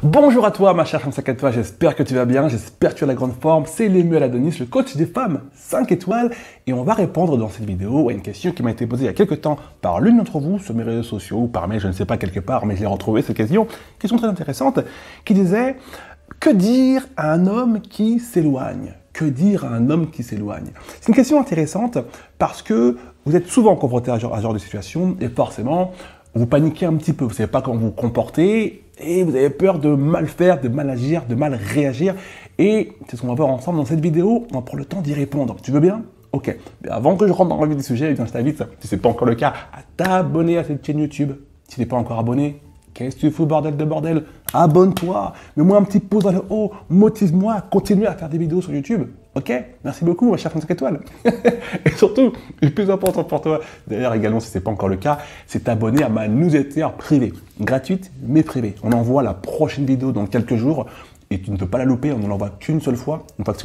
Bonjour à toi ma chère femme 5 étoiles, j'espère que tu vas bien, j'espère que tu as la grande forme. C'est Lemuel Adonis, le coach des femmes 5 étoiles. Et on va répondre dans cette vidéo à une question qui m'a été posée il y a quelques temps par l'une d'entre vous sur mes réseaux sociaux ou par mail, je ne sais pas, quelque part, mais j'ai retrouvé cette question très intéressante, qui disait « Que dire à un homme qui s'éloigne ?» Que dire à un homme qui s'éloigne? C'est une question intéressante parce que vous êtes souvent confronté à ce genre de situation et forcément, vous paniquez un petit peu, vous ne savez pas comment vous comporter et vous avez peur de mal faire, de mal agir, de mal réagir. Et c'est ce qu'on va voir ensemble dans cette vidéo, on va prendre le temps d'y répondre. Tu veux bien? Ok. Mais avant que je rentre dans le vif du sujet, je t'invite, si ce n'est pas encore le cas, à t'abonner à cette chaîne YouTube. Si tu n'es pas encore abonné, qu'est-ce que tu fous, bordel de bordel? Abonne-toi, mets-moi un petit pouce dans le haut, motive-moi à continuer à faire des vidéos sur YouTube. Ok? Merci beaucoup, ma chère 5 étoiles. Et surtout, le plus important pour toi, d'ailleurs également si ce n'est pas encore le cas, c'est t'abonner à ma newsletter privée. Gratuite, mais privée. On envoie la prochaine vidéo dans quelques jours et tu ne peux pas la louper, on ne l'envoie qu'une seule fois. Une fois que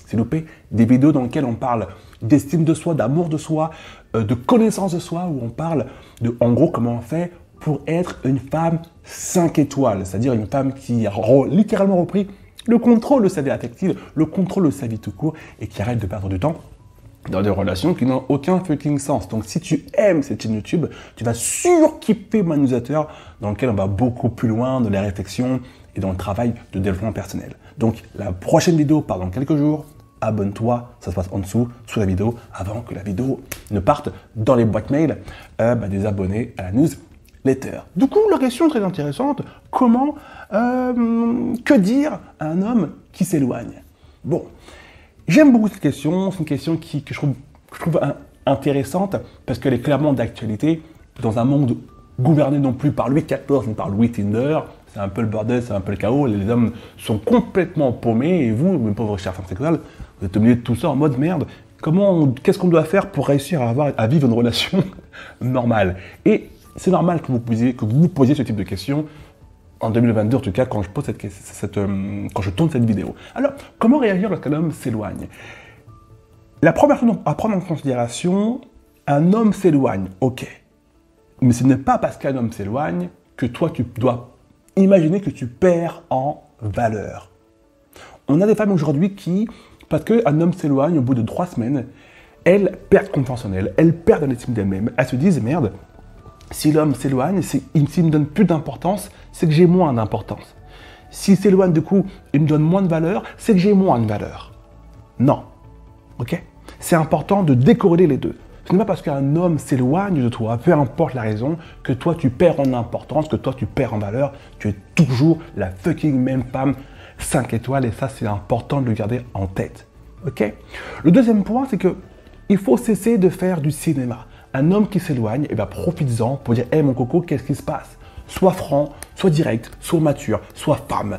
c'est loupé, des vidéos dans lesquelles on parle d'estime de soi, d'amour de soi, de connaissance de soi, où on parle de, en gros, comment on fait pour être une femme 5 étoiles, c'est-à-dire une femme qui a littéralement repris le contrôle de sa vie affective, le contrôle de sa vie tout court et qui arrête de perdre du temps dans des relations qui n'ont aucun fucking sens. Donc si tu aimes cette chaîne YouTube, tu vas surkiffer mon newsletter dans lequel on va beaucoup plus loin dans les réflexions et dans le travail de développement personnel. Donc la prochaine vidéo part dans quelques jours. Abonne-toi, ça se passe en dessous, sous la vidéo, avant que la vidéo ne parte dans les boîtes mail des abonnés à la newsletter. Du coup, la question est très intéressante, que dire à un homme qui s'éloigne? Bon, j'aime beaucoup cette question, c'est une question que je trouve intéressante parce qu'elle est clairement d'actualité dans un monde gouverné non plus par Louis XIV, mais par Louis Tinder. C'est un peu le bordel, c'est un peu le chaos, les hommes sont complètement paumés et vous, mes pauvres chers femmes sexuelles, vous êtes au milieu de tout ça en mode merde. Qu'est-ce qu'on doit faire pour réussir à vivre une relation normale? Et c'est normal que vous posiez ce type de questions en 2022, en tout cas, quand je tourne cette vidéo. Alors, comment réagir lorsqu'un homme s'éloigne? La première chose à prendre en considération, un homme s'éloigne, ok. Mais ce n'est pas parce qu'un homme s'éloigne que toi, tu dois imaginer que tu perds en valeur. On a des femmes aujourd'hui qui, parce qu'un homme s'éloigne au bout de 3 semaines, elles perdent confiance en elles, elles perdent l'estime d'elles-mêmes. Elles se disent, merde, si l'homme s'éloigne, s'il me donne plus d'importance, c'est que j'ai moins d'importance. S'il s'éloigne du coup et me donne moins de valeur, c'est que j'ai moins de valeur. Non. Ok? C'est important de décorréler les deux. Ce n'est pas parce qu'un homme s'éloigne de toi, peu importe la raison, que toi tu perds en importance, que toi tu perds en valeur. Tu es toujours la fucking même femme 5 étoiles et ça c'est important de le garder en tête. Ok? Le deuxième point, c'est que il faut cesser de faire du cinéma. Un homme qui s'éloigne, profite-en pour dire « Hey mon coco, qu'est-ce qui se passe ?» Sois franc, sois direct, sois mature, sois femme.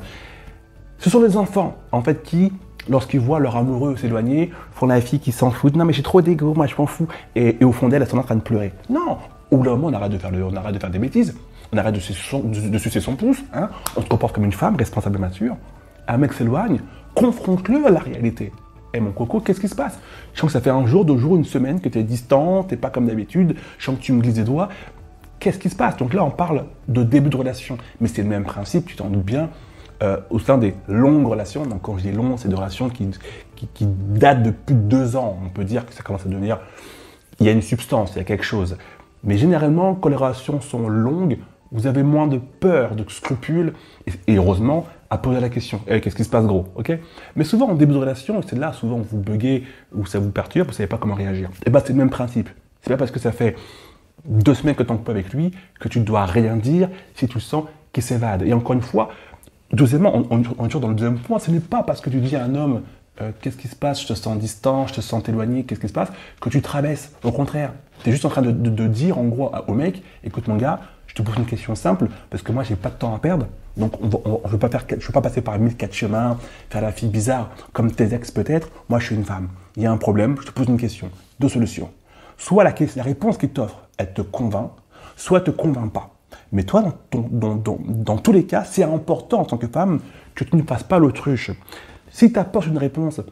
Ce sont des enfants, en fait, qui, lorsqu'ils voient leur amoureux s'éloigner, font la fille qui s'en fout. « Non mais j'ai trop d'ego, moi je m'en fous. » Et au fond d'elle, elles sont en train de pleurer. Non, au bout d'un moment, on arrête de faire des bêtises. On arrête de sucer son pouce. Hein. On se comporte comme une femme responsable et mature. Un mec s'éloigne, confronte-le à la réalité. Hey mon coco, qu'est-ce qui se passe? Je sens que ça fait un jour, 2 jours, une semaine que tu es distant, tu n'es pas comme d'habitude, je sens que tu me glisses les doigts. Qu'est-ce qui se passe? Donc là, on parle de début de relation, mais c'est le même principe, tu t'en doutes bien, au sein des longues relations. Donc quand je dis longues, c'est des relations qui datent de plus de 2 ans. On peut dire que ça commence à devenir... Il y a une substance, il y a quelque chose. Mais généralement, quand les relations sont longues, vous avez moins de peur, de scrupules, et heureusement, à poser la question. Hey, qu'est-ce qui se passe gros? Ok? Mais souvent, en début de relation, c'est là, souvent, vous buguez ou ça vous perturbe, vous ne savez pas comment réagir. Et c'est le même principe. C'est pas parce que ça fait 2 semaines que tu n'es pas avec lui que tu ne dois rien dire si tu sens qu'il s'évade. Et encore une fois, deuxièmement, on est toujours dans le deuxième point, ce n'est pas parce que tu dis à un homme qu'est-ce qui se passe, je te sens distant, je te sens éloigné, qu'est-ce qui se passe, que tu te rabaisses. Au contraire, tu es juste en train de dire en gros au mec, écoute mon gars, je te pose une question simple, parce que moi, j'ai pas de temps à perdre. Donc, je ne veux pas passer par 1004 chemins, faire la fille bizarre, comme tes ex peut-être. Moi, je suis une femme. Il y a un problème, je te pose une question. 2 solutions. Soit la réponse qu'il t'offre, elle te convainc, soit elle ne te convainc pas. Mais toi, dans tous les cas, c'est important en tant que femme que tu ne fasses pas l'autruche. Si tu apportes une réponse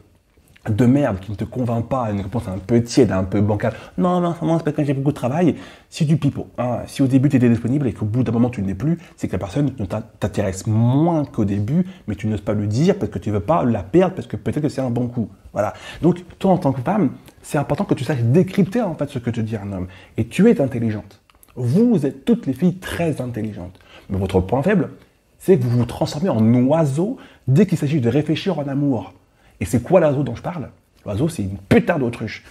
de merde qui ne te convainc pas, une réponse un peu tiède, un peu bancale, non, c'est parce que j'ai beaucoup de travail, si du pipeau. Hein. Si au début tu étais disponible et qu'au bout d'un moment tu ne l'es plus, c'est que la personne t'intéresse moins qu'au début, mais tu n'oses pas le dire parce que tu ne veux pas la perdre, parce que peut-être que c'est un bon coup. Voilà. Donc toi en tant que femme, c'est important que tu saches décrypter en fait ce que te dit un homme. Et tu es intelligente. Vous êtes toutes les filles très intelligentes. Mais votre point faible, c'est que vous vous transformez en oiseau dès qu'il s'agit de réfléchir en amour. Et c'est quoi l'oiseau dont je parle? L'oiseau, c'est une putain d'autruche.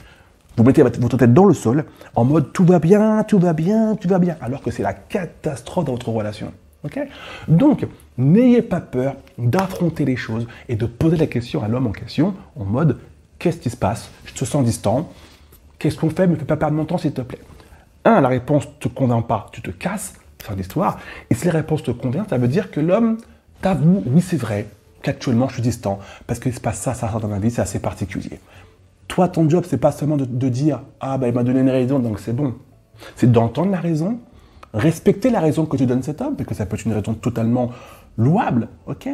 Vous mettez votre tête dans le sol, en mode tout va bien, alors que c'est la catastrophe dans votre relation. Okay? Donc, n'ayez pas peur d'affronter les choses et de poser la question à l'homme en question, en mode qu'est-ce qui se passe? Je te sens distant. Qu'est-ce qu'on fait? Me fais pas perdre mon temps, s'il te plaît. La réponse ne te convainc pas, tu te casses, fin d'histoire. Et si la réponse te convient, ça veut dire que l'homme t'avoue, oui, c'est vrai, qu'actuellement je suis distant, parce qu'il se passe ça dans ma vie, c'est assez particulier. Toi, ton job, c'est pas seulement de dire « Ah, il m'a donné une raison, donc c'est bon ». C'est d'entendre la raison, respecter la raison que tu donnes cet homme, parce que ça peut être une raison totalement louable, ok?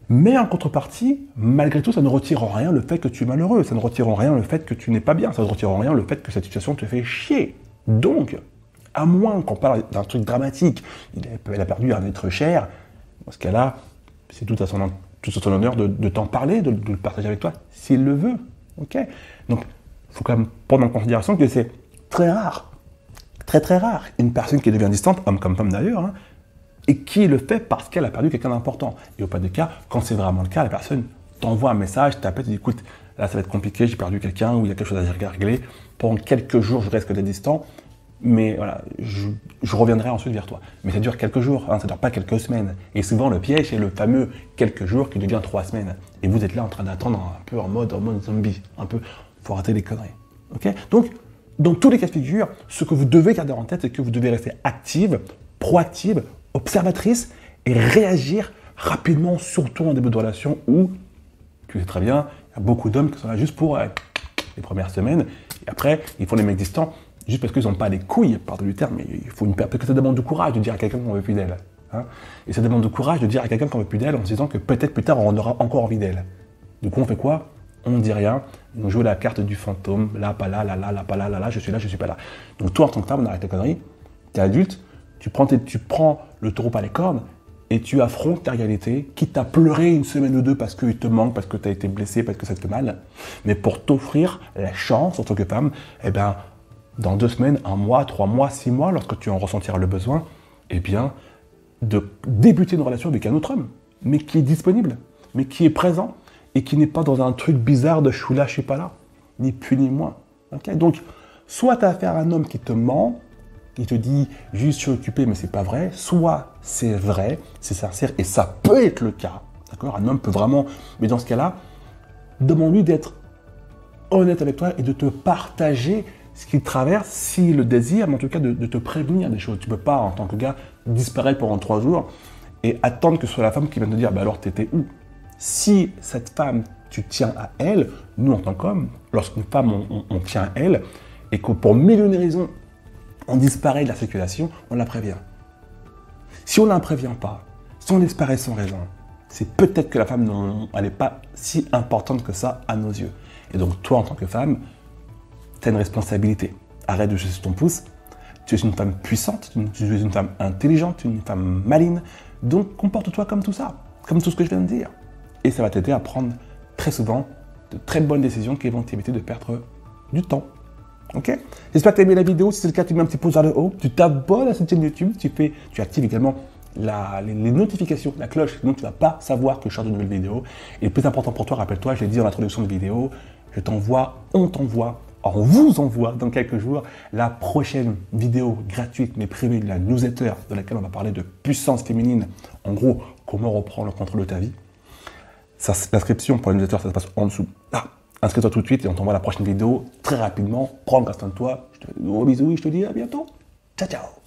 Mais en contrepartie, malgré tout, ça ne retire en rien le fait que tu es malheureux, ça ne retire en rien le fait que tu n'es pas bien, ça ne retire en rien le fait que cette situation te fait chier. Donc, à moins qu'on parle d'un truc dramatique, il a perdu un être cher, dans ce cas-là, c'est tout à son honneur de t'en parler, de le partager avec toi, s'il le veut. Okay? Donc, il faut quand même prendre en considération que c'est très rare, très rare, une personne qui devient distante, homme comme femme d'ailleurs, hein, et qui le fait parce qu'elle a perdu quelqu'un d'important. Et au pas de cas, quand c'est vraiment le cas, la personne t'envoie un message, t'appelle, tu dis écoute, là ça va être compliqué, j'ai perdu quelqu'un, ou il y a quelque chose à régler, pendant quelques jours je risque d'être distant, mais voilà, je reviendrai ensuite vers toi. Mais ça dure quelques jours, hein, ça ne dure pas quelques semaines. Et souvent le piège est le fameux quelques jours qui devient 3 semaines. Et vous êtes là en train d'attendre un peu en mode zombie, un peu, faut arrêter les conneries. Okay? Donc, dans tous les cas de figure, ce que vous devez garder en tête, c'est que vous devez rester active, proactive, observatrice et réagir rapidement, surtout en début de relation où, tu sais très bien, il y a beaucoup d'hommes qui sont là juste pour les premières semaines. Et après, ils font les mecs distants. Juste parce qu'ils n'ont pas les couilles, pardon du terme, mais il faut parce que ça demande du courage de dire à quelqu'un qu'on veut plus d'elle. Hein, et ça demande du courage de dire à quelqu'un qu'on veut plus d'elle en se disant que peut-être plus tard on aura encore envie d'elle. Du coup, on fait quoi? On ne dit rien, on joue la carte du fantôme, là, pas là, là, pas là, je suis là, je suis pas là. Donc toi, en tant que femme, on arrête les conneries, t'es adulte, tu prends le taureau par les cornes et tu affrontes ta réalité, quitte à pleurer une semaine ou deux parce qu'il te manque, parce que tu as été blessé, parce que ça te fait mal, mais pour t'offrir la chance, en tant que femme, eh bien, dans 2 semaines, 1 mois, 3 mois, 6 mois, lorsque tu en ressentiras le besoin, eh bien, de débuter une relation avec un autre homme, mais qui est disponible, mais qui est présent, et qui n'est pas dans un truc bizarre de je suis là, je suis pas là, ni plus ni moins. Okay? Donc, soit tu as affaire à un homme qui te ment, qui te dit juste je suis occupé, mais c'est pas vrai, soit c'est vrai, c'est sincère, et ça peut être le cas, d'accord? Un homme peut vraiment, mais dans ce cas-là, demande-lui d'être honnête avec toi et de te partager ce qu'il traverse, s'il le désire, mais en tout cas de te prévenir des choses. Tu ne peux pas, en tant que gars, disparaître pendant 3 jours et attendre que ce soit la femme qui vienne te dire bah alors t'étais où? Si cette femme, tu tiens à elle, nous en tant qu'hommes, lorsqu'une femme, on tient à elle, et que pour mille et une raisons, on disparaît de la circulation, on la prévient. Si on ne la prévient pas, si on disparaît sans raison, c'est peut-être que la femme, elle n'est pas si importante que ça à nos yeux. Et donc toi, en tant que femme, tu as une responsabilité. Arrête de jeter ton pouce. Tu es une femme puissante, tu es une femme intelligente, une femme maligne. Donc comporte-toi comme tout ça, comme tout ce que je viens de dire. Et ça va t'aider à prendre très souvent de très bonnes décisions qui vont t'éviter de perdre du temps. Ok? J'espère que tu as aimé la vidéo. Si c'est le cas, tu mets un petit pouce vers le haut. Tu t'abonnes à cette chaîne YouTube. Tu actives également les notifications, la cloche, donc tu ne vas pas savoir que je sors de nouvelles vidéos. Et le plus important pour toi, rappelle-toi, je l'ai dit en introduction de vidéo, on vous envoie dans quelques jours la prochaine vidéo gratuite mais privée de la newsletter dans laquelle on va parler de puissance féminine. En gros, comment reprendre le contrôle de ta vie. L'inscription pour la newsletter, ça se passe en dessous. Là, inscris-toi tout de suite et on t'envoie la prochaine vidéo très rapidement. Prends soin de toi. Je te fais de gros bisous et je te dis à bientôt. Ciao, ciao.